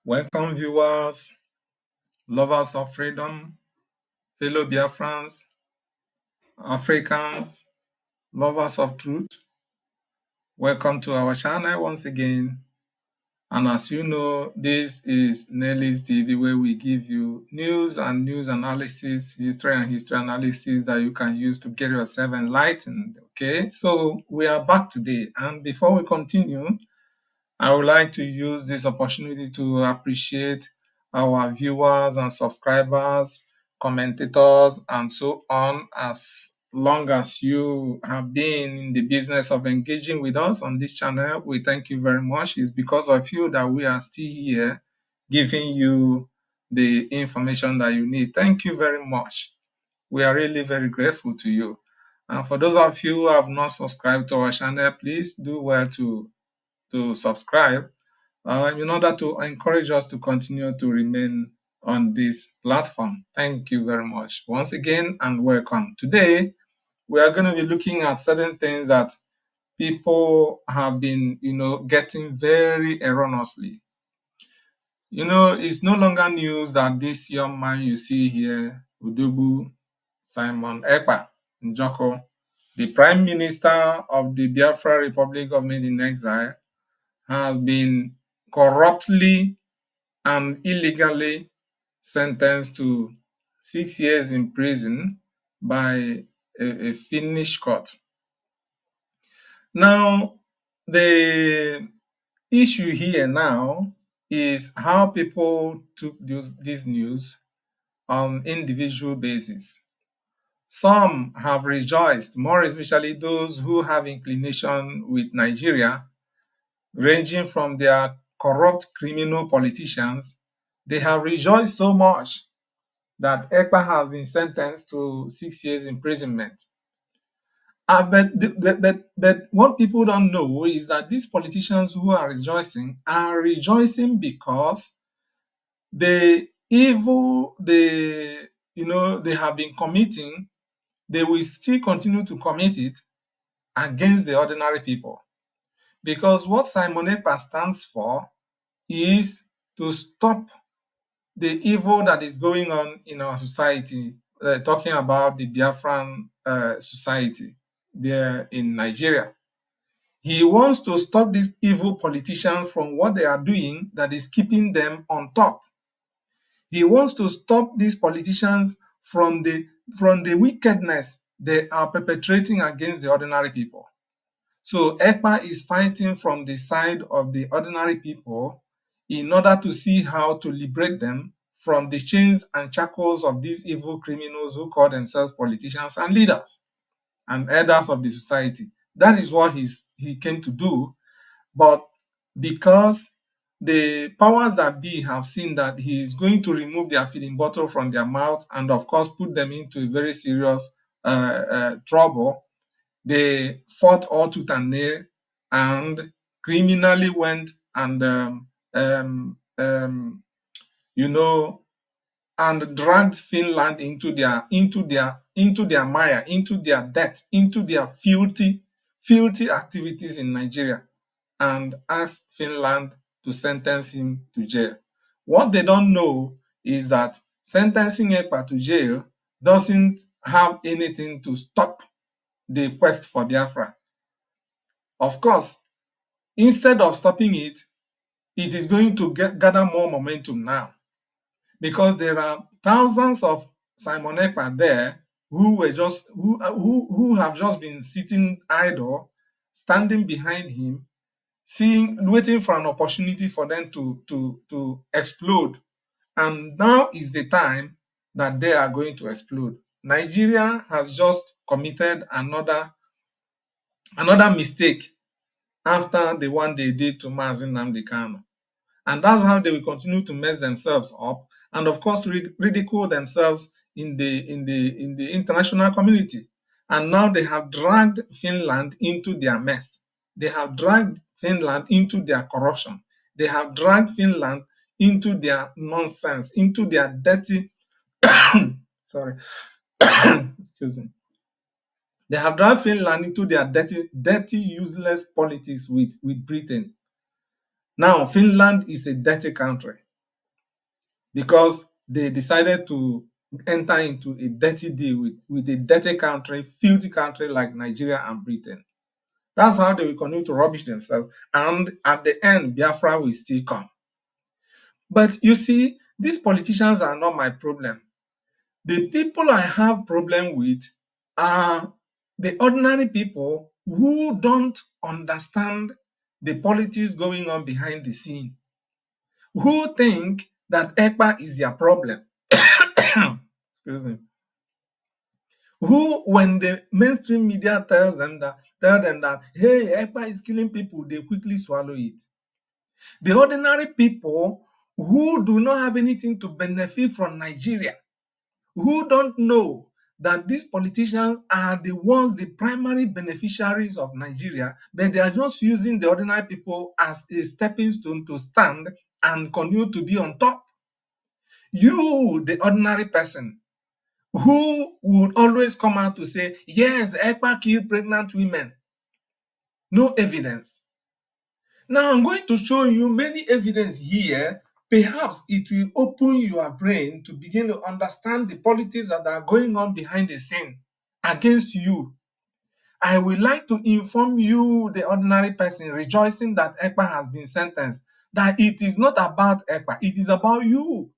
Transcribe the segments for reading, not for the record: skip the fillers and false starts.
Welcome, viewers, lovers of freedom, fellow Biafrans, Africans, lovers of truth. Welcome to our channel once again. And as you know, this is Nelly's TV, where we give you news and news analysis, history and history analysis that you can use to get yourself enlightened. Okay, so we are back today. And before we continue, I would like to use this opportunity to appreciate our viewers and subscribers, commentators, and so on. As long as you have been in the business of engaging with us on this channel, we thank you very much. It's because of you that we are still here giving you the information that you need. Thank you very much. We are really very grateful to you. And for those of you who have not subscribed to our channel, please do well to subscribe in order to encourage us to continue to remain on this platform. Thank you very much once again and welcome. Today, we are going to be looking at certain things that people have been, getting very erroneously. It's no longer news that this young man you see here, Udubu Simon Ekpa Njoko, the Prime Minister of the Biafra Republic Government in Exile, has been corruptly and illegally sentenced to 6 years in prison by a Finnish court. Now, the issue here now is how people took this news on individual basis. Some have rejoiced, more especially those who have inclination with Nigeria, ranging from their corrupt criminal politicians. They have rejoiced so much that Ekpa has been sentenced to 6 years imprisonment. But what people don't know is that these politicians who are rejoicing because the evil they have been committing, they will still continue to commit it against the ordinary people. Because what Simon Ekpa stands for is to stop the evil that is going on in our society, talking about the Biafran society there in Nigeria. He wants to stop these evil politicians from what they are doing that is keeping them on top. He wants to stop these politicians from the wickedness they are perpetrating against the ordinary people. So Ekpa is fighting from the side of the ordinary people in order to see how to liberate them from the chains and shackles of these evil criminals who call themselves politicians and leaders and elders of the society. That is what he came to do. But because the powers that be have seen that he is going to remove their feeding bottle from their mouth and, of course, put them into a very serious trouble, they fought all tooth and nail and criminally went and and dragged Finland into their mire, into their debt, into their filthy activities in Nigeria, and asked Finland to sentence him to jail. What they don't know is that sentencing Ekpa to jail doesn't have anything to stop the quest for Biafra. Of course, instead of stopping it, it is going to gather more momentum now, because there are thousands of Simon Ekpa there who were who have just been sitting idle, standing behind him, waiting for an opportunity for them to explode. And now is the time that they are going to explode. Nigeria has just committed another mistake after the one they did to Mazi Nnamdi Kanu. And that's how they will continue to mess themselves up and, of course, ridicule themselves in the international community. And now they have dragged Finland into their mess. They have dragged Finland into their corruption. They have dragged Finland into their nonsense, into their dirty sorry excuse me. They have dragged Finland into their dirty, useless politics with Britain. Now, Finland is a dirty country. because they decided to enter into a dirty deal with a dirty country, filthy country like Nigeria and Britain. That's how they will continue to rubbish themselves. And at the end, Biafra will still come. But you see, these politicians are not my problem. The people I have problem with are the ordinary people who don't understand the politics going on behind the scene, who think that Ekpa is their problem. Excuse me. Who, when the mainstream media tell them that hey, Ekpa is killing people, they quickly swallow it. The ordinary people who do not have anything to benefit from Nigeria, who don't know that these politicians are the ones, the primary beneficiaries of Nigeria, but they are just using the ordinary people as a stepping stone to stand and continue to be on top. You, the ordinary person, who would always come out to say, yes, Ekpa killed pregnant women. No evidence. Now I'm going to show you many evidence here. Perhaps it will open your brain to begin to understand the politics that are going on behind the scene against you. I would like to inform you, the ordinary person, rejoicing that Ekpa has been sentenced, that it is not about Ekpa, it is about you.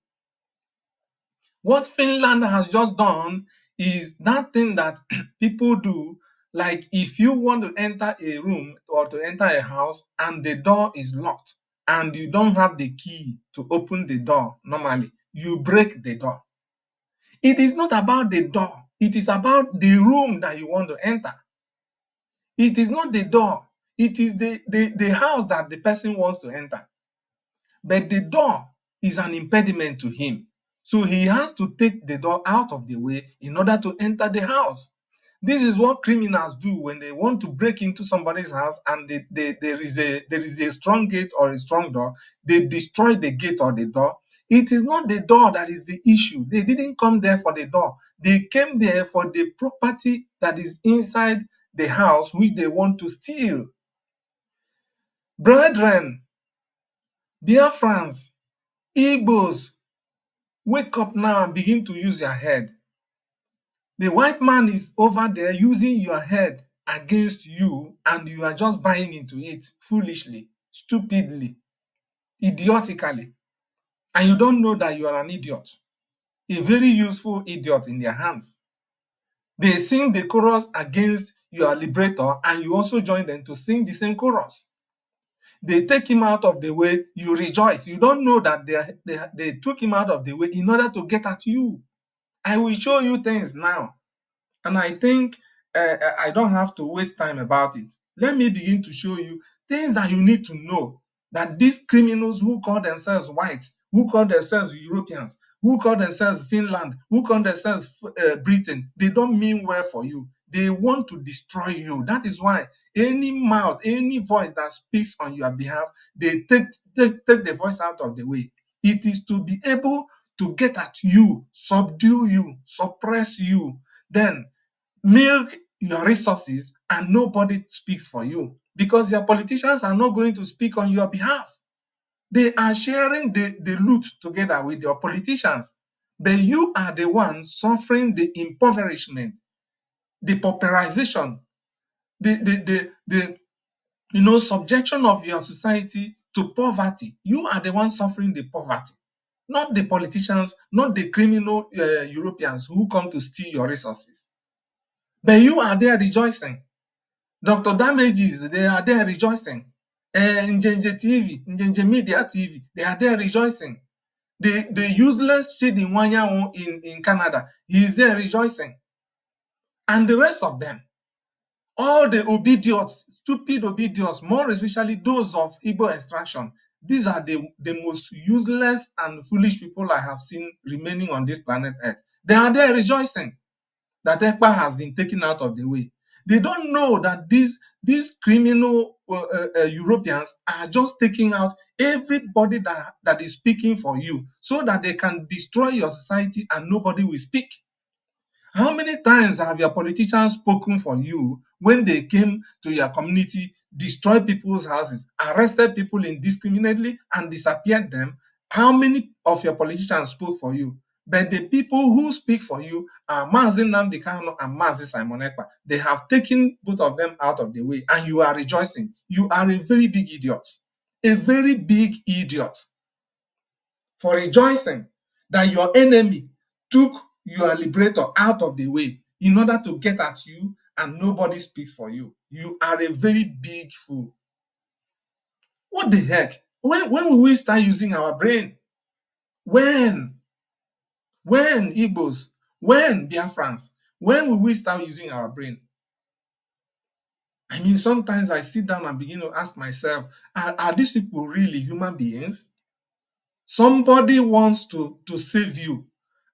What Finland has just done is that thing that people do, like if you want to enter a room or to enter a house and the door is locked and you don't have the key to open the door normally, you break the door. It is not about the door, it is about the room that you want to enter. It is not the door, it is the house that the person wants to enter. But the door is an impediment to him. So he has to take the door out of the way in order to enter the house. This is what criminals do when they want to break into somebody's house and there is a strong gate or a strong door. They destroy the gate or the door. It is not the door that is the issue. They didn't come there for the door. They came there for the property that is inside the house which they want to steal. Brethren, Biafrans, Igbos, wake up now and begin to use your head. The white man is over there using your head against you, and you are just buying into it foolishly, stupidly, idiotically. And you don't know that you are an idiot, a very useful idiot in their hands. They sing the chorus against your liberator, and you also join them to sing the same chorus. They take him out of the way, you rejoice. You don't know that they took him out of the way in order to get at you. I will show you things now. And I think I don't have to waste time about it. Let me begin to show you things that you need to know, that these criminals who call themselves whites, who call themselves Europeans, who call themselves Finland, who call themselves Britain, they don't mean well for you. They want to destroy you. That is why any mouth, any voice that speaks on your behalf, they take the voice out of the way. It is to be able to get at you, subdue you, suppress you, then milk your resources, and nobody speaks for you because your politicians are not going to speak on your behalf. They are sharing the loot together with your politicians, but you are the one suffering the impoverishment, the pauperization, the subjection of your society to poverty. You are the one suffering the poverty, not the politicians, not the criminal Europeans who come to steal your resources. But you are there rejoicing. Dr. Damages, they are there rejoicing. Njenje TV, Njenje Media TV, they are there rejoicing. The useless Chidi Wanyawo in Canada, he is there rejoicing. And the rest of them, all the obidiots, stupid obidiots, more especially those of Igbo extraction, these are the most useless and foolish people I have seen remaining on this planet Earth. They are there rejoicing that Ekpa has been taken out of the way. They don't know that these criminal Europeans are just taking out everybody that is speaking for you so that they can destroy your society and nobody will speak. How many times have your politicians spoken for you when they came to your community, destroyed people's houses, arrested people indiscriminately, and disappeared them? How many of your politicians spoke for you? But the people who speak for you are Mazi Nnamdi Kanu and Mazi Simon Ekpa. They have taken both of them out of the way, and you are rejoicing. You are a very big idiot. A very big idiot for rejoicing that your enemy took your liberator out of the way in order to get at you, and nobody speaks for you. You are a very big fool. What the heck? When will we start using our brain? When? When, Igbos? When, Biafrans? When will we start using our brain? I mean, sometimes I sit down and begin to ask myself, are these people really human beings? Somebody wants to save you,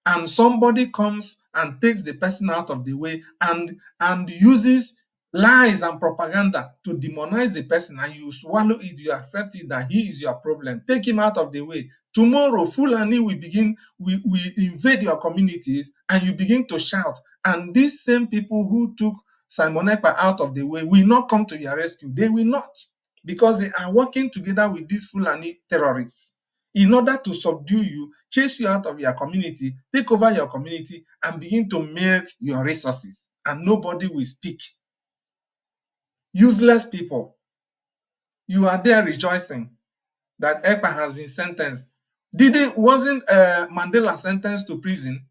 and somebody comes and takes the person out of the way and uses lies and propaganda to demonize the person, and you swallow it, you accept it that he is your problem. Take him out of the way. Tomorrow, Fulani will invade your communities, and you begin to shout. And these same people who took Simon Ekpa out of the way will not come to your rescue. They will not, because they are working together with these Fulani terrorists in order to subdue you, chase you out of your community, take over your community, and begin to milk your resources. And nobody will speak. Useless people. You are there rejoicing that Ekpa has been sentenced. Wasn't Mandela sentenced to prison?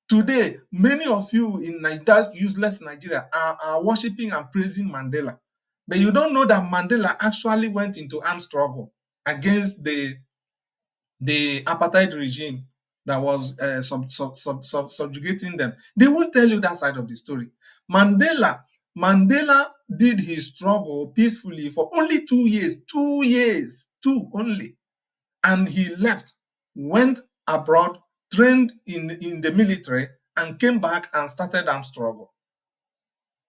Today, many of you in that useless Nigeria are worshiping and praising Mandela. But you don't know that Mandela actually went into armed struggle against the apartheid regime that was subjugating them. They won't tell you that side of the story. Mandela did his struggle peacefully for only 2 years, two only. And he left, went abroad, trained in the military, and came back and started armed struggle.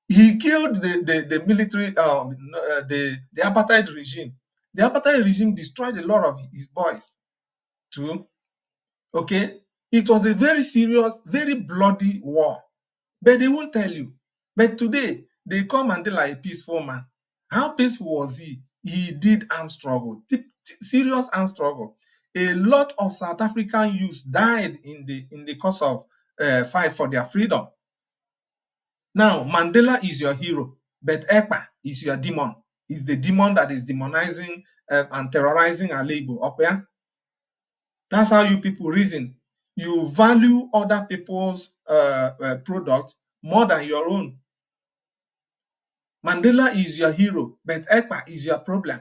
He killed the military, the apartheid regime. The apartheid regime destroyed a lot of his boys too. Okay, it was a very serious, very bloody war, but they won't tell you. But today, they call Mandela a peaceful man. How peaceful was he? He did armed struggle, serious armed struggle. A lot of South African youths died in the course of fight for their freedom. Now, Mandela is your hero, but Ekpa is your demon. Is the demon that is demonizing and terrorizing our labor. Okay? That's how you people reason. You value other people's product more than your own. Mandela is your hero, but Ekpa is your problem.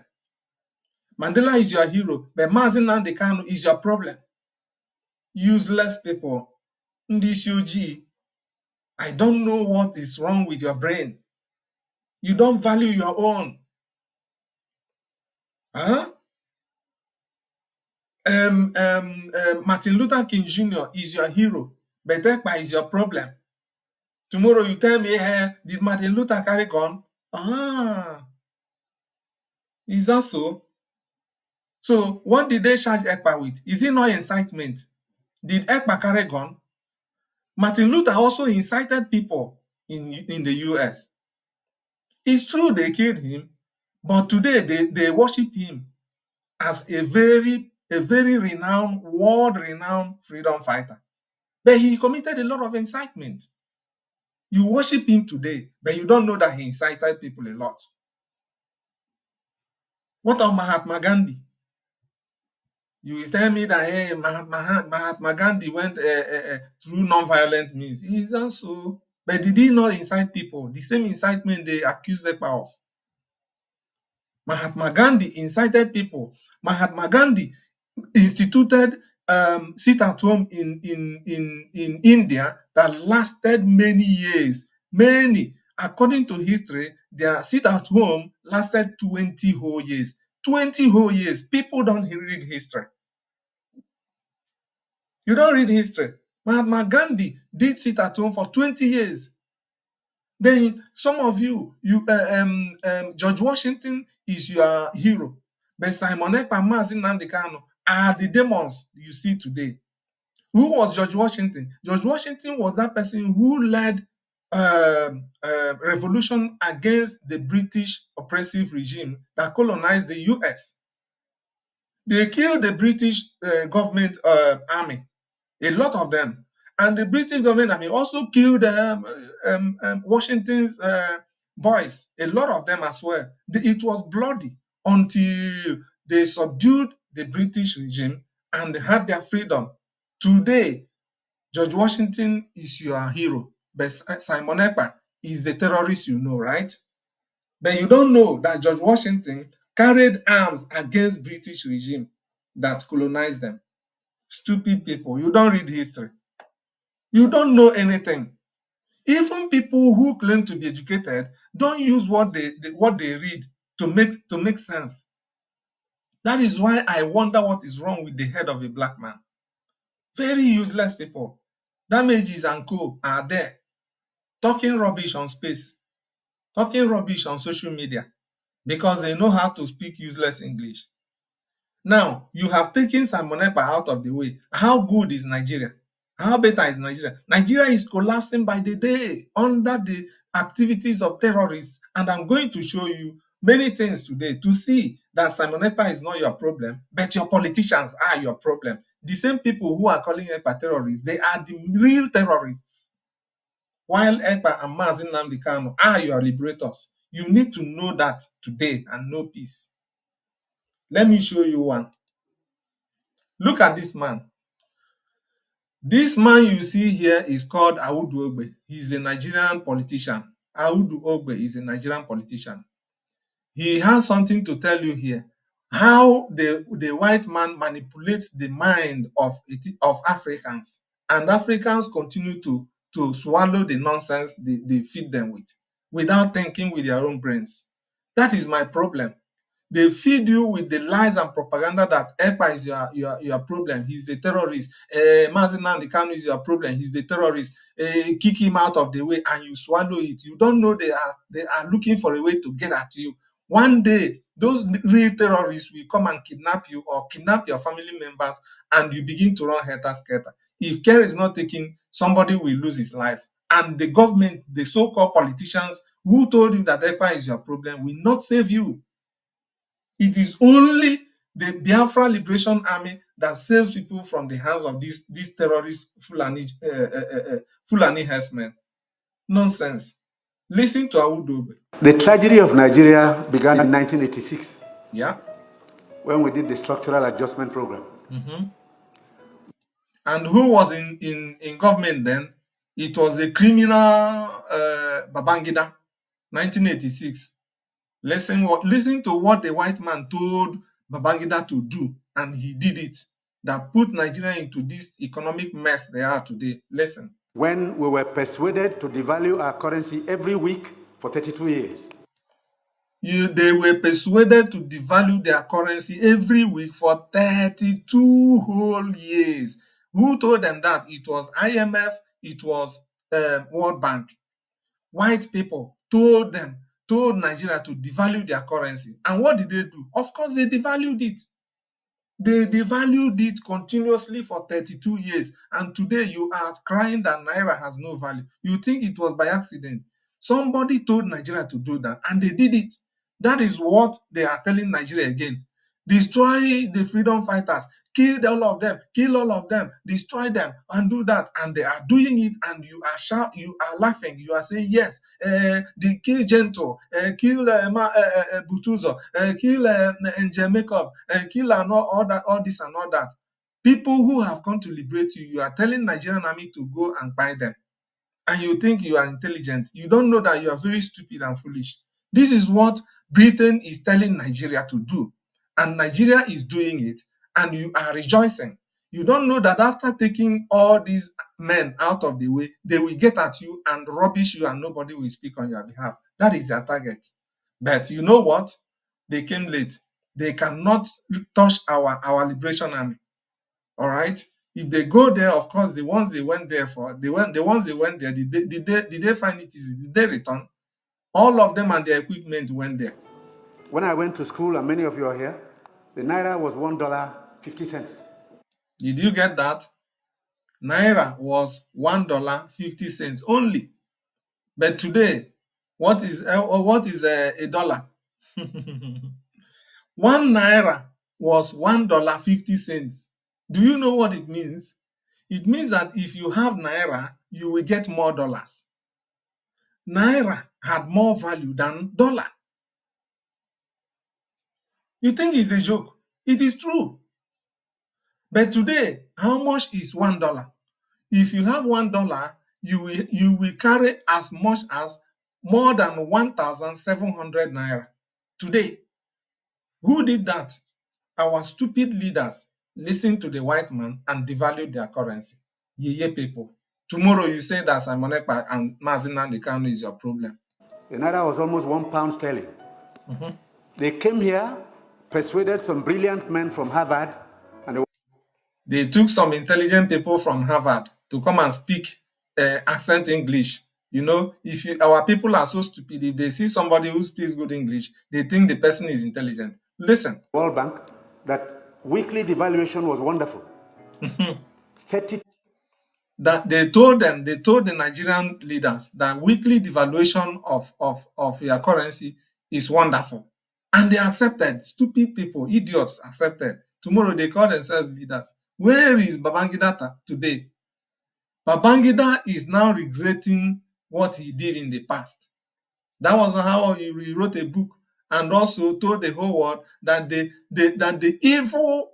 Mandela is your hero, but Mazi Nnamdi Kanu is your problem. Useless people. Ndisi, I don't know what is wrong with your brain. You don't value your own. Huh? Martin Luther King Jr. is your hero, but Ekpa is your problem. Tomorrow you tell me, hey, did Martin Luther carry gun? Is that so? So what did they charge Ekpa with? Is it not incitement? Did Ekpa carry gun? Martin Luther also incited people in the US. It's true they killed him, but today they worship him as a very renowned, world-renowned freedom fighter. But he committed a lot of incitement. You worship him today, but you don't know that he incited people a lot. What of Mahatma Gandhi? You will tell me that, hey, Mahatma Gandhi went through non-violent means. He is also, but did he not incite people? The same incitement they accused Ekpa of. Mahatma Gandhi incited people. Mahatma Gandhi instituted sit-at-home in India that lasted many years. Many. According to history, their sit-at-home lasted 20 whole years. 20 whole years. People don't read history. You don't read history. Mahatma Gandhi did sit at home for 20 years. Then some of you, George Washington is your hero. But Simon Ekpa, Mazi Nnamdi Kanu are the demons you see today. Who was George Washington? George Washington was that person who led revolution against the British oppressive regime that colonized the US. They killed the British government army, a lot of them. And the British government army also killed Washington's boys, a lot of them as well. It was bloody until they subdued the British regime and had their freedom. Today, George Washington is your hero, but Simon Ekpa is the terrorist, you know, right? But you don't know that George Washington carried arms against British regime that colonized them. Stupid people, you don't read history. You don't know anything. Even people who claim to be educated don't use what they read to make sense. That is why I wonder what is wrong with the head of a black man. Very useless people. Damages and co are there talking rubbish on space, talking rubbish on social media because they know how to speak useless English. Now, you have taken Simon Ekpa out of the way. How good is Nigeria? How better is Nigeria? Nigeria is collapsing by the day under the activities of terrorists. And I'm going to show you many things today to see that Simon Ekpa is not your problem, but your politicians are your problem. The same people who are calling Ekpa terrorists, they are the real terrorists. While Ekpa and Mazi Nnamdi Kanu are your liberators. You need to know that today and know peace. Let me show you one. Look at this man. This man you see here is called Audu Ogbe. He's a Nigerian politician. Audu Ogbe is a Nigerian politician. He has something to tell you here. How the white man manipulates the mind of Africans. And Africans continue to swallow the nonsense they feed them with, without thinking with their own brains. That is my problem. They feed you with the lies and propaganda that Ekpa is your problem. He's the terrorist. Mazi Nnamdi Kanu is your problem. He's the terrorist. Kick him out of the way, and you swallow it. You don't know they are looking for a way to get at you. One day, those real terrorists will come and kidnap you or kidnap your family members, and you begin to run helter-skelter. If care is not taken, somebody will lose his life. And the government, the so-called politicians who told you that Ekpa is your problem, will not save you. It is only the Biafra Liberation Army that saves people from the hands of these terrorist Fulani herdsmen. Nonsense. Listen to Audu Ogbe. The tragedy of Nigeria began in 1986. Yeah. When we did the structural adjustment program. And who was in government then? It was the criminal Babangida, 1986. Listen to what the white man told Babangida to do, and he did it. That put Nigeria into this economic mess they are today. Listen. When we were persuaded to devalue our currency every week for 32 years. They were persuaded to devalue their currency every week for 32 whole years. Who told them that? It was IMF, it was World Bank. White people told Nigeria to devalue their currency. And what did they do? Of course, they devalued it. They devalued it continuously for 32 years. And today you are crying that Naira has no value. You think it was by accident. Somebody told Nigeria to do that, and they did it. That is what they are telling Nigeria again. Destroy the freedom fighters, kill all of them, destroy them, and do that. And they are doing it, and you are laughing. You are saying, yes, they kill Gento, kill Butuzo, kill Njem Makeup, kill and all this and all that. People who have come to liberate you, you are telling Nigerian army to go and buy them. And you think you are intelligent. You don't know that you are very stupid and foolish. This is what Britain is telling Nigeria to do. And Nigeria is doing it, and you are rejoicing. You don't know that after taking all these men out of the way, they will get at you and rubbish you, and nobody will speak on your behalf. That is their target. But you know what? They came late. They cannot touch our liberation army. All right? If they go there, of course, the ones they went there for, the ones they went there, did they find it easy? Did they return? All of them and their equipment went there. When I went to school, and many of you are here, the Naira was $1.50. Did you get that? Naira was $1.50 only. But today, what is a dollar? 1 naira was $1.50. Do you know what it means? It means that if you have naira, you will get more dollars. Naira had more value than dollar. You think it's a joke? It is true. But today, how much is $1? If you have $1, you will carry as much as more than 1,700 naira today. Who did that? Our stupid leaders listened to the white man and devalued their currency. Yeye people. Tomorrow you say that Simon Ekpa and Mazi Nnamdi Kanu is your problem. The naira was almost £1 sterling. They came here, persuaded some brilliant men from Harvard, and They took some intelligent people from Harvard to come and speak accent English. You know, our people are so stupid, if they see somebody who speaks good English, they think the person is intelligent. Listen. World Bank, that weekly devaluation was wonderful. 30 That they told the Nigerian leaders that weekly devaluation of your currency is wonderful. And they accepted. Stupid people, idiots accepted. Tomorrow they call themselves leaders. Where is Babangida today? Babangida is now regretting what he did in the past. That was how he wrote a book and also told the whole world that the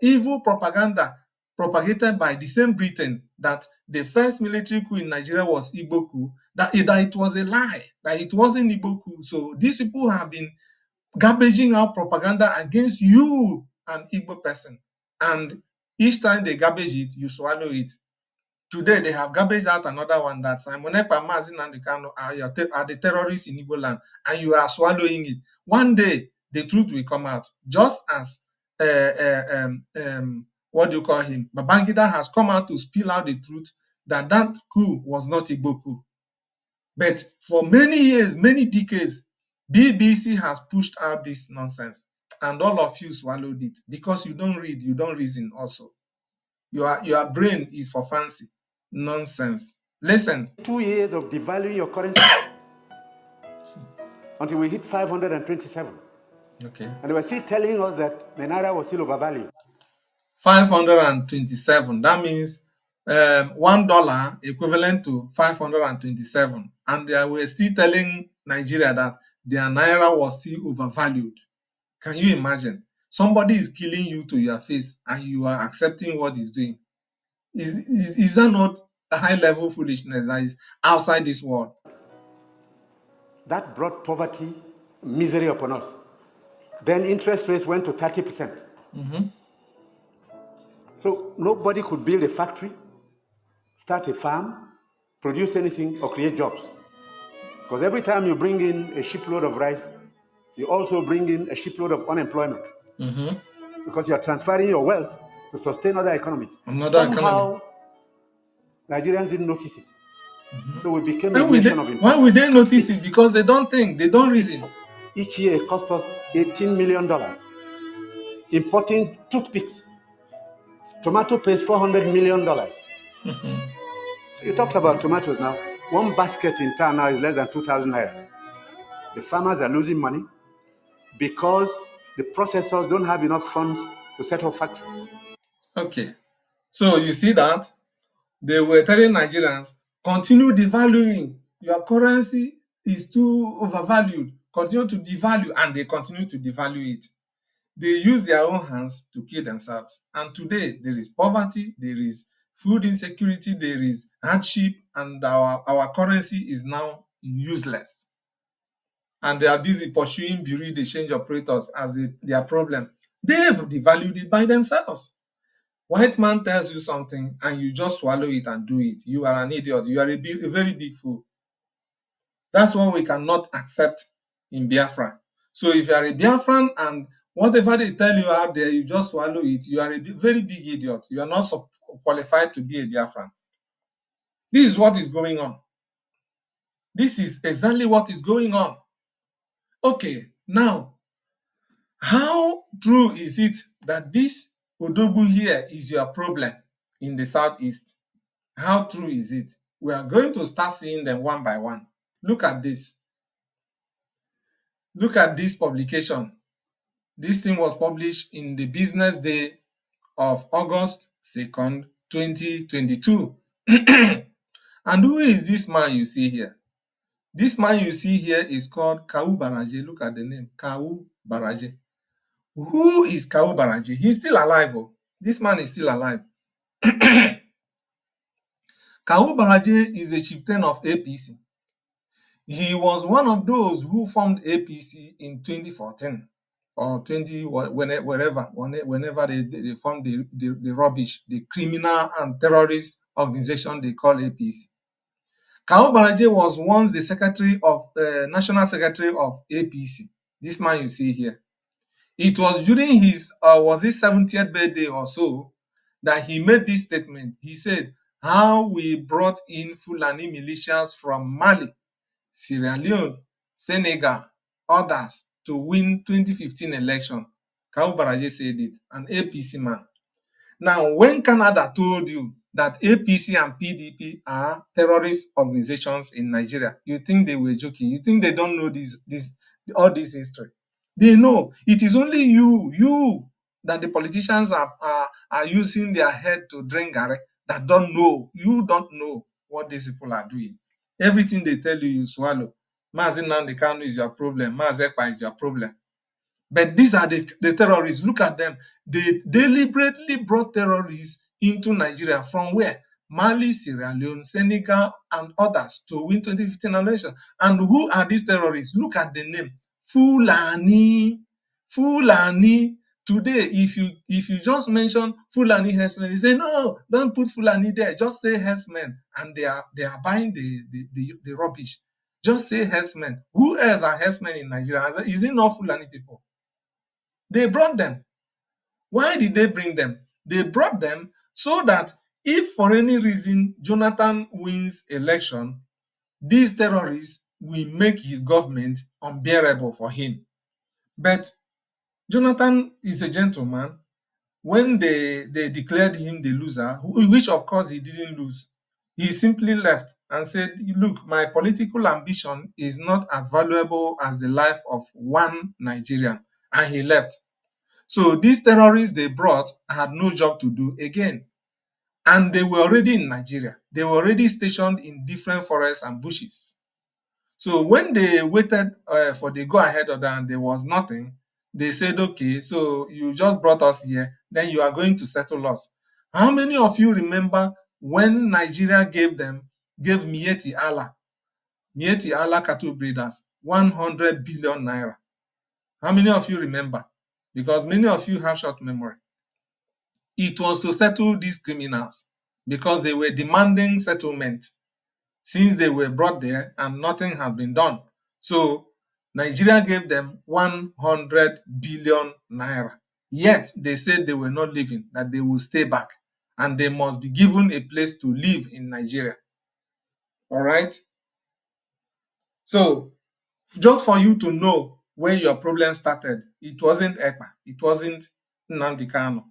evil propaganda propagated by the same Britain, that the first military coup in Nigeria was Igbo coup, that it was a lie, that it wasn't Igbo coup. So these people have been garbaging out propaganda against you, an Igbo person. And each time they garbage it, you swallow it. Today, they have garbaged out another one that Simon Ekpa, Mazi Nnamdi Kanu are the terrorists in Igbo land, and you are swallowing it. One day, the truth will come out, just as what do you call him? Babangida has come out to spill out the truth that coup was not Igbo coup. But for many years, many decades, BBC has pushed out this nonsense, and all of you swallowed it because you don't read, you don't reason also. Your brain is for fancy. Nonsense. Listen. 2 years of devaluing your currency until we hit 527. Okay. And they were still telling us that the naira was still overvalued. 527. That means $1 equivalent to 527. And they were still telling Nigeria that their naira was still overvalued. Can you imagine? Somebody is killing you to your face and you are accepting what he's doing. Is that not a high-level foolishness that is outside this world? That brought poverty, misery upon us. Then interest rates went to 30%. So nobody could build a factory, start a farm, produce anything, or create jobs. Because every time you bring in a shipload of rice, you also bring in a shipload of unemployment. Because you are transferring your wealth to sustain other economies. Somehow, Nigerians didn't notice it. So we became a nation of Why would they notice it? Because they don't think, they don't reason. Each year it cost us $18 million. Importing toothpicks. Tomato pays $400 million. So you talked about tomatoes now. One basket in town now is less than 2,000 naira. The farmers are losing money because the processors don't have enough funds to set up factories. Okay. So you see that they were telling Nigerians, continue devaluing. Your currency is too overvalued. Continue to devalue, and they continue to devalue it. They use their own hands to kill themselves. And today, there is poverty, there is food insecurity, there is hardship, and our currency is now useless. And they are busy pursuing Bureau de change operators as their problem. They have devalued it by themselves. White man tells you something and you just swallow it and do it. You are an idiot. You are a very big fool. That's what we cannot accept in Biafra. So if you are a Biafran and whatever they tell you out there, you just swallow it, you are a very big idiot. You are not qualified to be a Biafran. This is what is going on. This is exactly what is going on. Okay, now, how true is it that this Odogu here is your problem in the Southeast? How true is it? We are going to start seeing them one by one. Look at this. Look at this publication. This thing was published in the business day of August 2nd, 2022. And who is this man you see here? This man you see here is called Kau Baraje. Look at the name, Kau Baraje. Who is Kau Baraje? He's still alive. Oh. This man is still alive. Kau Baraje is a chieftain of APC. He was one of those who formed APC in 2014 or 20, whenever they formed the rubbish, the criminal and terrorist organization they call APC. Kau Baraje was once the national secretary of APC. This man you see here. It was during his, was his 70th birthday or so, that he made this statement. He said, how we brought in Fulani militias from Mali, Sierra Leone, Senegal, others to win 2015 election. Kau Baraje said it, an APC man. Now, when Canada told you that APC and PDP are terrorist organizations in Nigeria, you think they were joking. You think they don't know all this history. They know. It is only you, that the politicians are using their head to drink garri, that don't know. You don't know what these people are doing. Everything they tell you, you swallow. Mazi Nnamdi Kanu is your problem. Mazi Ekpa is your problem. But these are the terrorists. Look at them. They deliberately brought terrorists into Nigeria from where? Mali, Sierra Leone, Senegal, and others to win 2015 election. And who are these terrorists? Look at the name. Fulani. Fulani. Today, if you just mention Fulani herdsmen, you say, no, don't put Fulani there. Just say herdsmen. And they are buying the rubbish. Just say herdsmen. Who else are herdsmen in Nigeria? Is it not Fulani people? They brought them. Why did they bring them? They brought them so that if for any reason Jonathan wins election, these terrorists will make his government unbearable for him. But Jonathan is a gentleman. When they declared him the loser, which of course he didn't lose, he simply left and said, look, my political ambition is not as valuable as the life of one Nigerian. And he left. So these terrorists they brought had no job to do again. And they were already in Nigeria. They were already stationed in different forests and bushes. So when they waited for the go-ahead order and there was nothing, they said, okay, so you just brought us here, then you are going to settle us. How many of you remember when Nigeria gave Mieti Allah cattle breeders, 100 billion naira? How many of you remember? Because many of you have short memory. It was to settle these criminals because they were demanding settlement since they were brought there and nothing had been done. So Nigeria gave them 100 billion naira. Yet they said they were not leaving, that they will stay back and they must be given a place to live in Nigeria. All right? So just for you to know where your problem started, it wasn't Ekpa, it wasn't Nnamdi Kanu.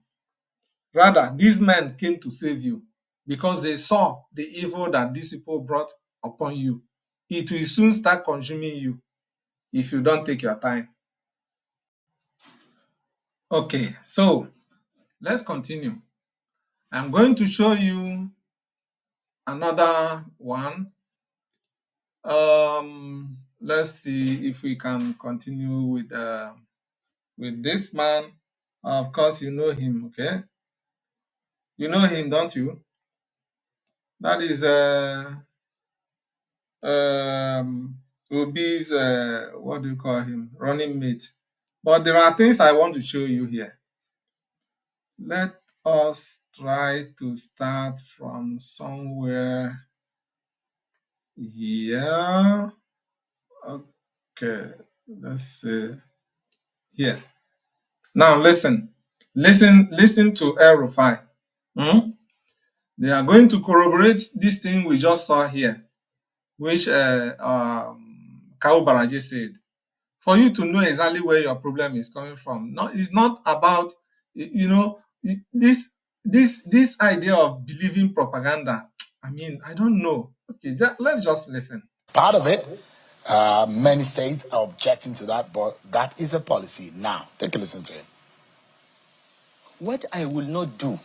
Rather, these men came to save you because they saw the evil that these people brought upon you. It will soon start consuming you if you don't take your time. Okay, so let's continue. I'm going to show you another one. Let's see if we can continue with this man. Of course, you know him, okay? You know him, don't you? That is Obi's what do you call him? Running mate. But there are things I want to show you here. Let us try to start from somewhere here. Okay, let's see here. Now listen to El Rufai. They are going to corroborate this thing we just saw here, which Kau Baraje said. For you to know exactly where your problem is coming from. No, it's not about, this idea of believing propaganda. I mean, I don't know. Okay, let's just listen. Part of it. Many states are objecting to that, but that is a policy. Now, take a listen to him. What I will not do,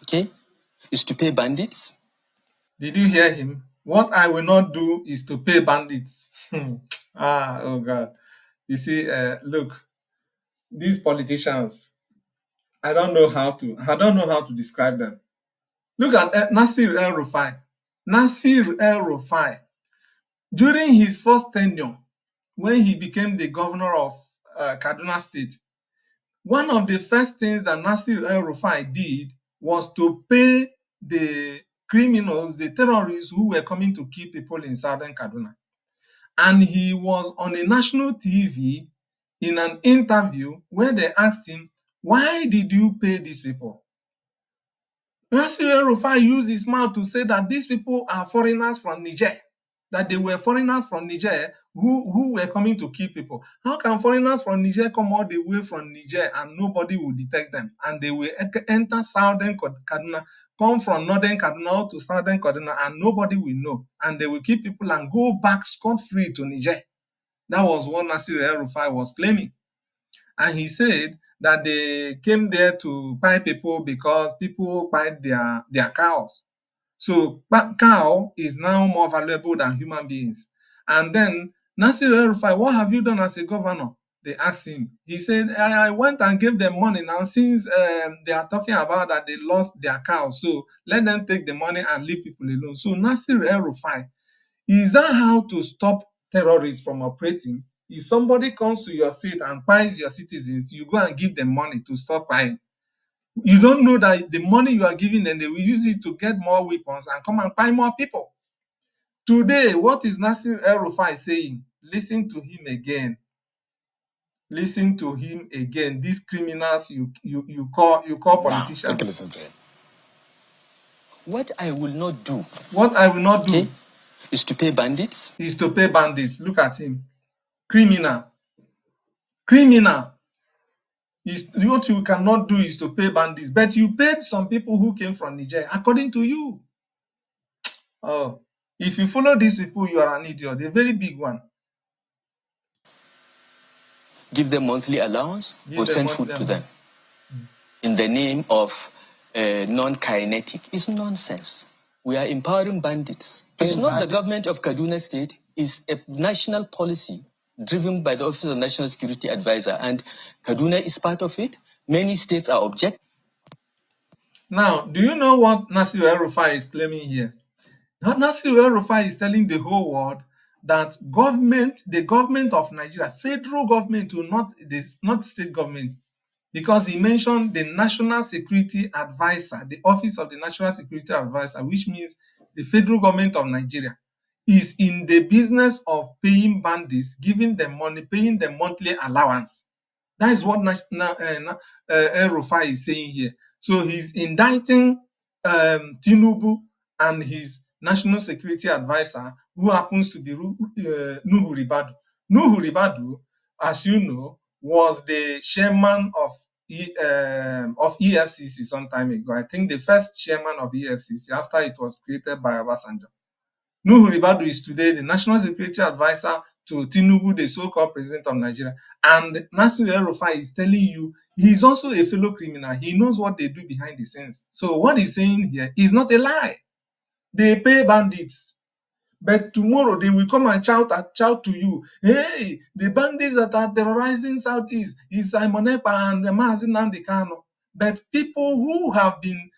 okay, is to pay bandits. Did you hear him? What I will not do is to pay bandits. Oh God. You see, look, these politicians, I don't know how to describe them. Look at Nasir El Rufai. Nasir El Rufai, during his first tenure, when he became the governor of Kaduna State, one of the first things that Nasir El Rufai did was to pay the criminals, the terrorists who were coming to kill people in southern Kaduna. And he was on a national TV in an interview where they asked him, why did you pay these people? Nasir El Rufai used his mouth to say that these people are foreigners from Niger, that they were foreigners from Niger who were coming to kill people. How can foreigners from Niger come all the way from Niger and nobody will detect them? And they will enter southern Kaduna, come from northern Kaduna to southern Kaduna, and nobody will know. And they will kill people and go back scot-free to Niger. That was what Nasir El Rufai was claiming. And he said that they came there to buy people because people buy their cows. So cow is now more valuable than human beings. And then Nasir El Rufai, what have you done as a governor? They asked him. He said, I went and gave them money. Now, since they are talking about that they lost their cows, so let them take the money and leave people alone. So Nasir El Rufai, is that how to stop terrorists from operating? If somebody comes to your state and buys your citizens, you go and give them money to stop buying. You don't know that the money you are giving them, they will use it to get more weapons and come and buy more people. Today, what is Nasir El Rufai saying? Listen to him again. Listen to him again. These criminals you call Now, take a politicians. listen to him. What I will not do, What I will not okay, do is to pay bandits. is to pay bandits. Look at him. Criminal. Criminal. Is what you cannot do is to pay bandits, but you paid some people who came from Niger, according to you. Oh, if you follow these people, you are an idiot, a very big one. Give them monthly allowance Give or them send monthly food to them amount. in the name of non-kinetic. It's nonsense. We are empowering bandits. It's not the government of Kaduna State. It's a national policy driven by the Office of National Security Advisor, and Kaduna is part of it. Many states are objecting. Now, do you know what Nasir El Rufai is claiming here? Nasir El Rufai is telling the whole world that the government of Nigeria, federal government, will not this, not state government, because he mentioned the National Security Advisor, the Office of the National Security Advisor, which means the federal government of Nigeria is in the business of paying bandits, giving them money, paying them monthly allowance. That is what El Rufai is saying here. So he's indicting Tinubu and his national security advisor, who happens to be Nuhu Ribadu. Nuhu Ribadu, as you know, was the chairman of EFCC some time ago. I think the first chairman of EFCC after it was created by Obasanjo. Nuhu Ribadu is today the national security advisor to Tinubu, the so-called president of Nigeria. And Nasir El Rufai is telling you he's also a fellow criminal. He knows what they do behind the scenes. So what he's saying here is not a lie. They pay bandits. But tomorrow they will come and shout to you, hey, the bandits that are terrorizing Southeast is Simon Ekpa and Mazi Nnamdi Kanu. But people who have been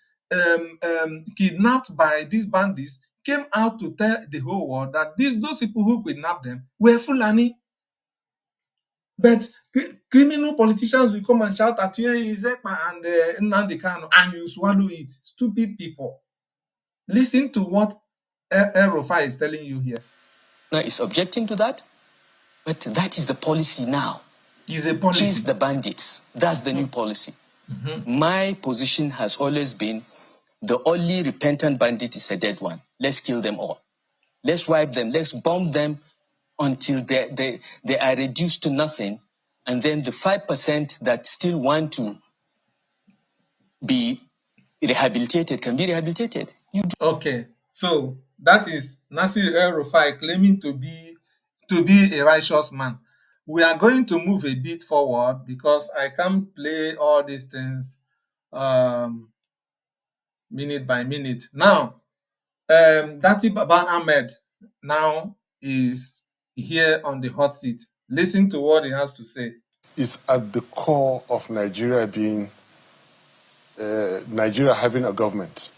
kidnapped by these bandits came out to tell the whole world that those people who kidnapped them were Fulani. But criminal politicians will come and shout at you, hey, Ekpa and Nnamdi Kanu, and you swallow it. Stupid people. Listen to what El Rufai is telling you here. Now is objecting to that, but that is the policy now. Is a policy. Chase the bandits. That's the new policy. My position has always been the only repentant bandit is a dead one. Let's kill them all. Let's wipe them. Let's bomb them until they are reduced to nothing. And then the 5% that still want to be rehabilitated can be rehabilitated. Okay, so that is Nasir El Rufai claiming to be a righteous man. We are going to move a bit forward because I can't play all these things minute by minute. Now, Dati Baba Ahmed now is here on the hot seat. Listen to what he has to say. Is at the core of Nigeria being Nigeria having a government.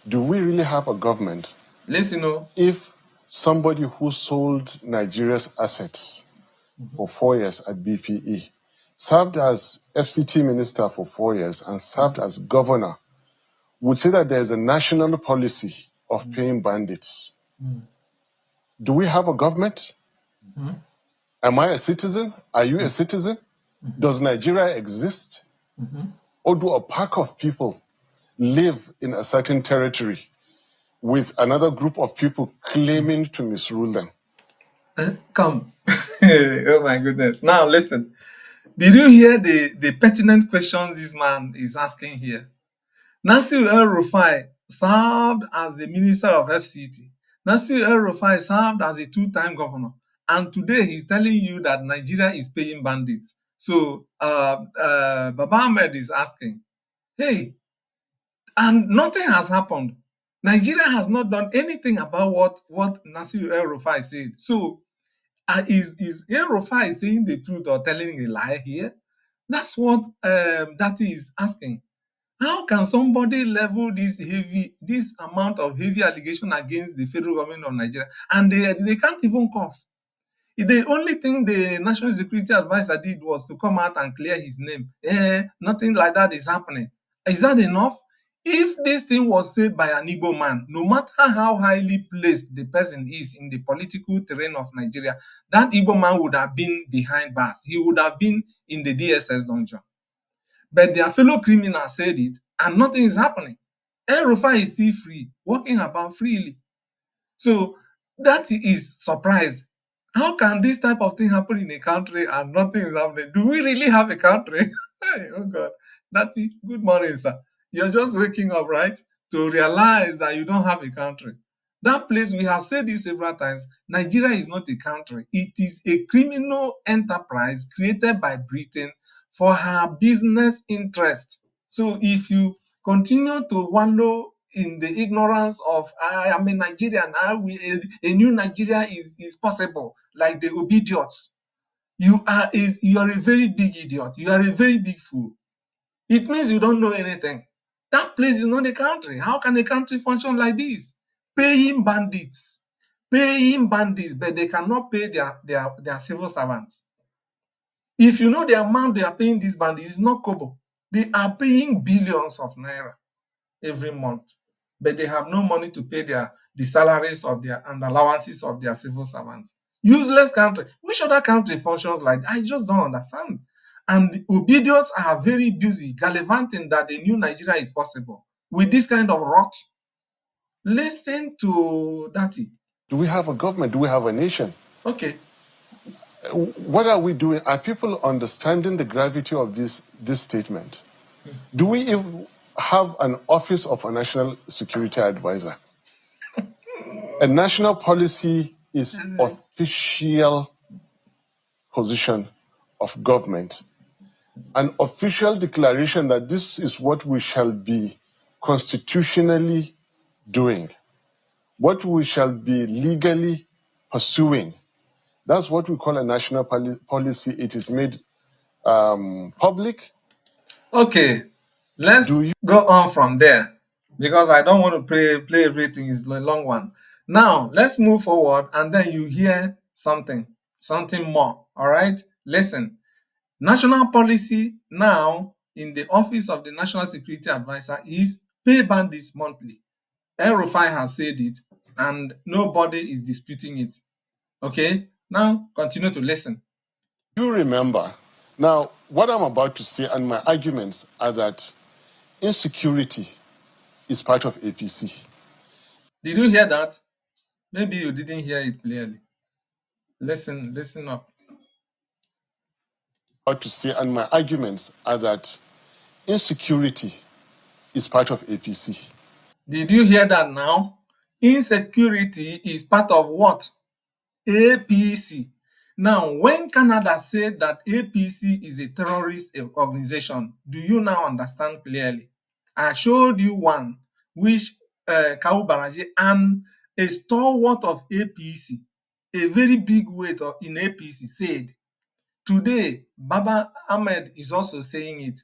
Do we really have a government Listen, oh. if somebody who sold Nigeria's assets for 4 years at BPE, served as FCT minister for 4 years, and served as governor, would say that there's a national policy of paying bandits? Do we have a government? Am I a citizen? Are you a citizen? Does Nigeria exist? Or do a pack of people live in a certain territory with another group of people claiming to misrule them? Come. Oh my goodness. Now listen. Did you hear the pertinent questions this man is asking here? Nasir El-Rufai served as the minister of FCT. Nasir El-Rufai served as a two-time governor. And today he's telling you that Nigeria is paying bandits. So Baba Ahmed is asking, hey, and nothing has happened. Nigeria has not done anything about what Nasir El-Rufai said. So is El-Rufai saying the truth or telling a lie here? That's what Dati is asking. How can somebody level this amount of heavy allegation against the federal government of Nigeria and they can't even cough? The only thing the National Security Advisor did was to come out and clear his name. Nothing like that is happening. Is that enough? If this thing was said by an Igbo man, no matter how highly placed the person is in the political terrain of Nigeria, that Igbo man would have been behind bars. He would have been in the DSS dungeon. But their fellow criminals said it, and nothing is happening. El-Rufai is still free, walking about freely. So that is surprise. How can this type of thing happen in a country and nothing is happening? Do we really have a country? Oh God. Natty, good morning, sir. You're just waking up, right? To realize that you don't have a country. That place, we have said this several times, Nigeria is not a country. It is a criminal enterprise created by Britain for her business interest. So if you continue to wallow in the ignorance of I am a Nigerian, a new Nigeria is possible, like the obidiots. You are a very big idiot. You are a very big fool. It means you don't know anything. That place is not a country. How can a country function like this? Paying bandits, but they cannot pay their civil servants. If you know the amount they are paying these bandits, it's not kobo. They are paying billions of naira every month, but they have no money to pay the salaries of their and allowances of their civil servants. Useless country. Which other country functions like that? I just don't understand. And the obedience are very busy gallivanting that the new Nigeria is possible with this kind of rot. Listen to Dati. Do we have a government? Do we have a nation? Okay. What are we doing? Are people understanding the gravity of this statement? Do we even have an office of a national security advisor? A national policy is official position of government, an official declaration that this is what we shall be constitutionally doing, what we shall be legally pursuing. That's what we call a national policy. It is made public. Okay. Let's go on from there because I don't want to play everything. It's a long one. Now, let's move forward and then you hear something more. All right? Listen. National policy now in the office of the National Security Advisor is pay bandits monthly. El-Rufai has said it and nobody is disputing it. Okay? Now, continue to listen. You remember. Now, what I'm about to say and my arguments are that insecurity is part of APC. Did you hear that? Maybe you didn't hear it clearly. Listen up. About to say and my arguments are that insecurity is part of APC. Did you hear that now? Insecurity is part of what? APC. Now, when Canada said that APC is a terrorist organization, do you now understand clearly? I showed you one which Kau Baraje and a stalwart of APC, a very big weight in APC, said. Today, Baba Ahmed is also saying it.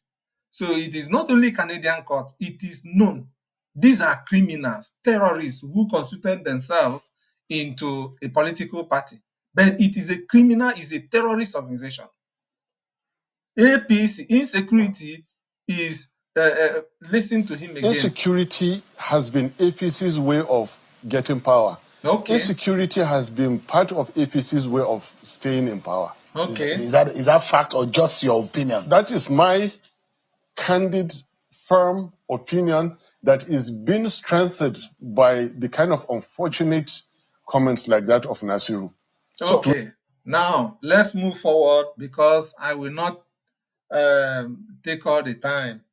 So it is not only Canadian court, it is known. These are criminals, terrorists who constituted themselves into a political party. But it is a criminal, is a terrorist organization. APC, insecurity is, listen to him again. Insecurity has been APC's way of getting power. Okay. Insecurity has been part of APC's way of staying in power. Okay. Is that fact or just your opinion? That is my candid, firm opinion that is being strengthened by the kind of unfortunate comments like that of Nasiru. Okay, now let's move forward because I will not take all the time.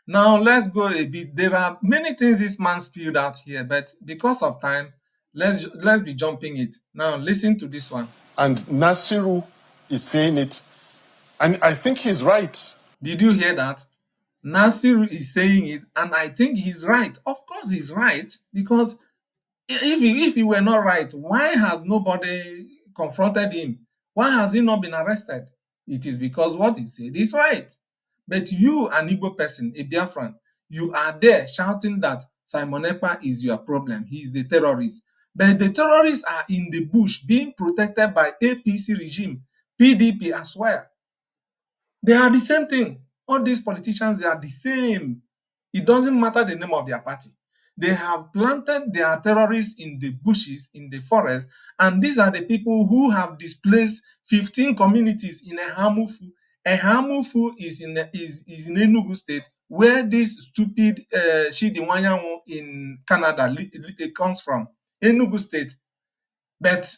Now let's go a bit. There are many things this man spewed out here, but because of time, let's be jumping it. Now listen to this one. And Nasiru is saying it, and I think he's right. Did you hear that? Nasiru is saying it, and I think he's right. Of course, he's right, because if he were not right, why has nobody confronted him? Why has he not been arrested? It is because what he said is right. But you, an Igbo person, a Biafran, you are there shouting that Simon Ekpa is your problem. He is the terrorist. But the terrorists are in the bush being protected by APC regime, PDP as well. They are the same thing. All these politicians, they are the same. It doesn't matter the name of their party. They have planted their terrorists in the bushes, in the forest, and these are the people who have displaced 15 communities in Ehamufu. Ehamufu is in Enugu State, where this stupid Chidiwanyanwu in Canada comes from. Enugu State. But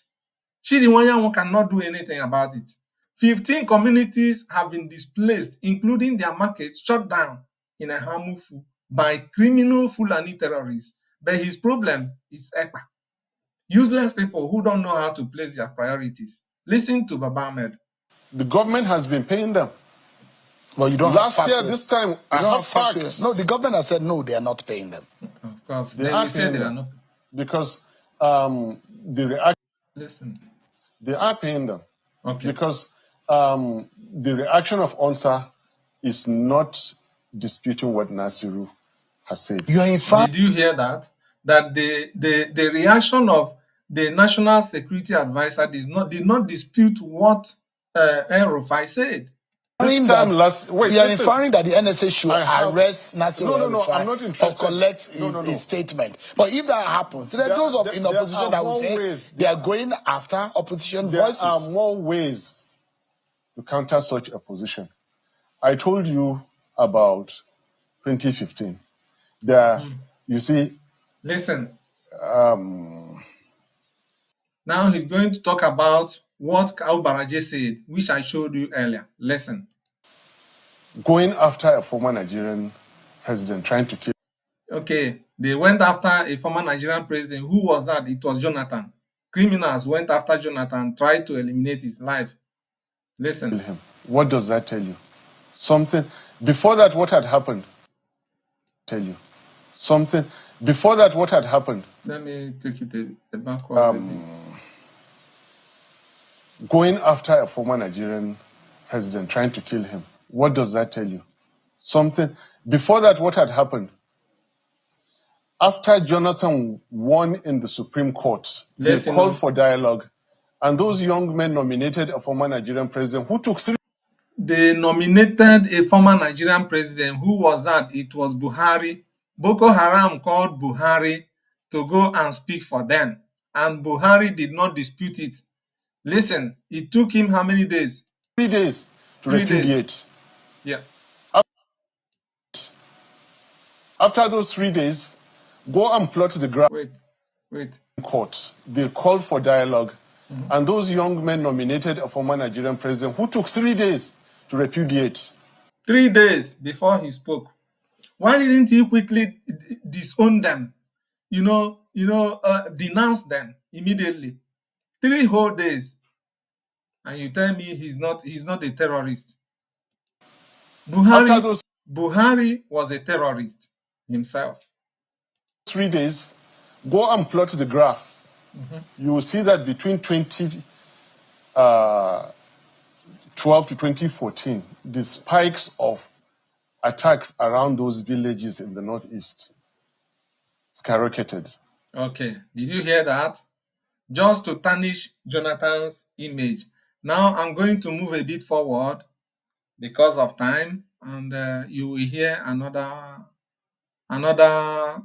Chidiwanyanwu cannot do anything about it. 15 communities have been displaced, including their markets shut down in Ehamufu by criminal Fulani terrorists. But his problem is Ekpa. Useless people who don't know how to place their priorities. Listen to Baba Ahmed. The government has been paying them. Well, you don't Last have year, this time, I have facts. No, the government has said no, they are not paying them. Of course, They they are will say paying they are them. not. Because the reaction, Listen. they are paying them. Okay. Because the reaction of ONSA is not disputing what Nasiru has said. You are in fact. Did you hear that? That the reaction of the National Security Advisor did not dispute what El Rufai said. This time last, we are inferring that the NSA should arrest Nasir No, I'm not interested. or collect his statement. But if that happens, there are those in opposition that will say they are going after opposition voices. There are more ways to counter such a position. I told you about 2015. You see. Listen. Now he's going to talk about what Kau Baraje said, which I showed you earlier. Listen. Going after a former Nigerian president, trying to kill. Okay, they went after a former Nigerian president. Who was that? It was Jonathan. Criminals went after Jonathan, tried to eliminate his life. Listen. Him. What does that tell you? Something. Before that, what had happened? Tell you. Something. Before that, what had happened? Let me take it a backward. Going after a former Nigerian president, trying to kill him. What does that tell you? Something. Before that, what had happened? After Jonathan won in the Supreme Court, they called for dialogue, and those young men nominated a former Nigerian president who took 3. They nominated a former Nigerian president. Who was that? It was Buhari. Boko Haram called Buhari to go and speak for them, and Buhari did not dispute it. Listen, it took him how many days? 3 days to repudiate. Yeah. After those 3 days, go and plot the ground. Wait. Court. They called for dialogue, and those young men nominated a former Nigerian president who took 3 days to repudiate. 3 days before he spoke. Why didn't he quickly disown them? Denounce them immediately? 3 whole days, and you tell me he's not a terrorist. Buhari was a terrorist himself. 3 days, go and plot the graph. You will see that between 2012 to 2014, the spikes of attacks around those villages in the northeast skyrocketed. Okay, did you hear that? Just to tarnish Jonathan's image. Now I'm going to move a bit forward because of time, and you will hear another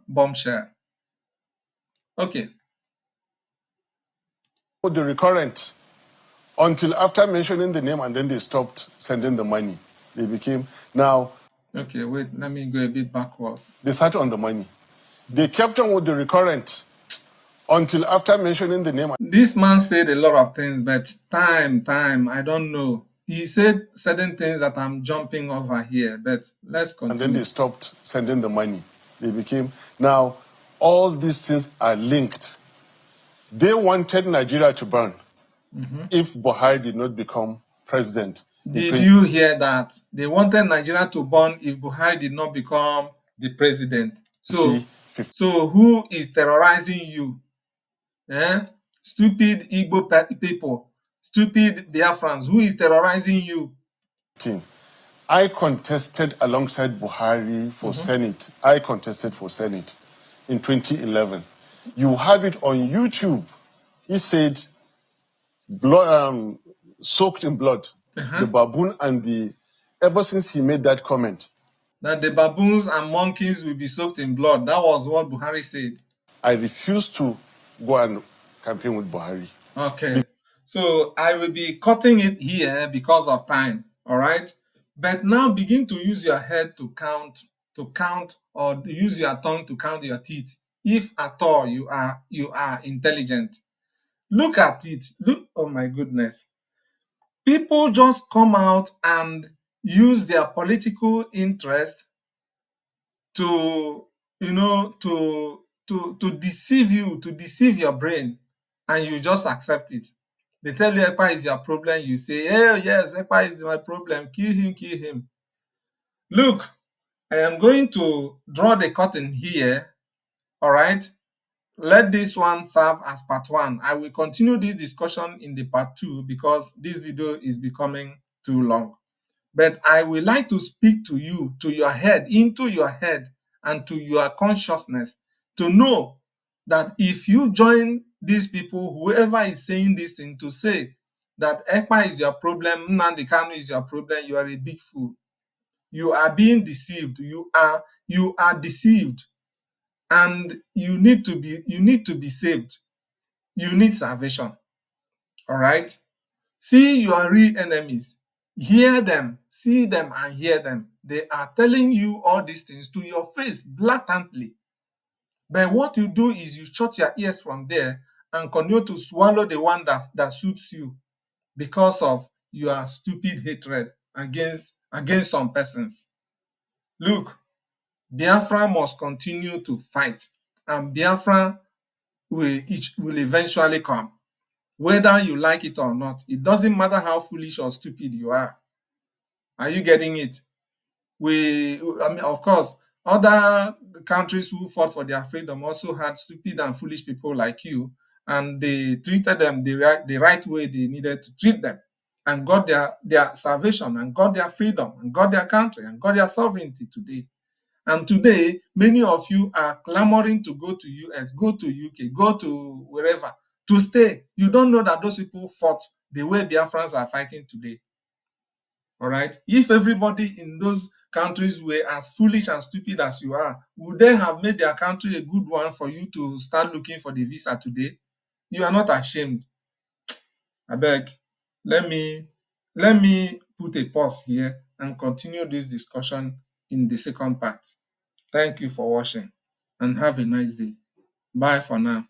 bombshell. Okay. The recurrent, until after mentioning the name, and then they stopped sending the money. They became now. Okay, wait, let me go a bit backwards. They sat on the money. They kept on with the recurrent until after mentioning the name. This man said a lot of things, but time, I don't know. He said certain things that I'm jumping over here, but let's continue. And then they stopped sending the money. They became, now all these things are linked. They wanted Nigeria to burn if Buhari did not become president. Did you hear that? They wanted Nigeria to burn if Buhari did not become the president. So who is terrorizing you? Stupid Igbo people, stupid Biafrans. Who is terrorizing you? I contested alongside Buhari for Senate. I contested for Senate in 2011. You have it on YouTube. He said, blood, soaked in blood. The baboon and the, ever since he made that comment, that the baboons and monkeys will be soaked in blood. That was what Buhari said. I refused to go and campaign with Buhari. Okay. So I will be cutting it here because of time. All right. But now begin to use your head to count, or use your tongue to count your teeth. If at all you are intelligent. Look at it. Look, oh my goodness. People just come out and use their political interest to, to deceive you, to deceive your brain, and you just accept it. They tell you Ekpa is your problem, you say, oh yes, Ekpa is my problem, kill him. Look, I am going to draw the curtain here, all right? Let this one serve as part 1. I will continue this discussion in the part 2 because this video is becoming too long. But I would like to speak to you, to your head, into your head, and to your consciousness to know that if you join these people, whoever is saying this thing, to say that Ekpa is your problem, Nnamdi Kanu is your problem, you are a big fool. You are being deceived. You are deceived, and you need to be saved. You need salvation. All right. See your real enemies. Hear them, see them, and hear them. They are telling you all these things to your face blatantly. But what you do is you shut your ears from there and continue to swallow the one that suits you because of your stupid hatred against some persons. Look, Biafra must continue to fight, and Biafra will eventually come, whether you like it or not. It doesn't matter how foolish or stupid you are. Are you getting it? Of course, other countries who fought for their freedom also had stupid and foolish people like you, and they treated them the right way they needed to treat them, and got their salvation, and got their freedom, and got their country, and got their sovereignty today. And today, many of you are clamoring to go to US, go to UK, go to wherever, to stay. You don't know that those people fought the way Biafrans are fighting today. All right. If everybody in those countries were as foolish and stupid as you are, would they have made their country a good one for you to start looking for the visa today? You are not ashamed. I beg. Let me put a pause here and continue this discussion in the second part. Thank you for watching and have a nice day. Bye for now.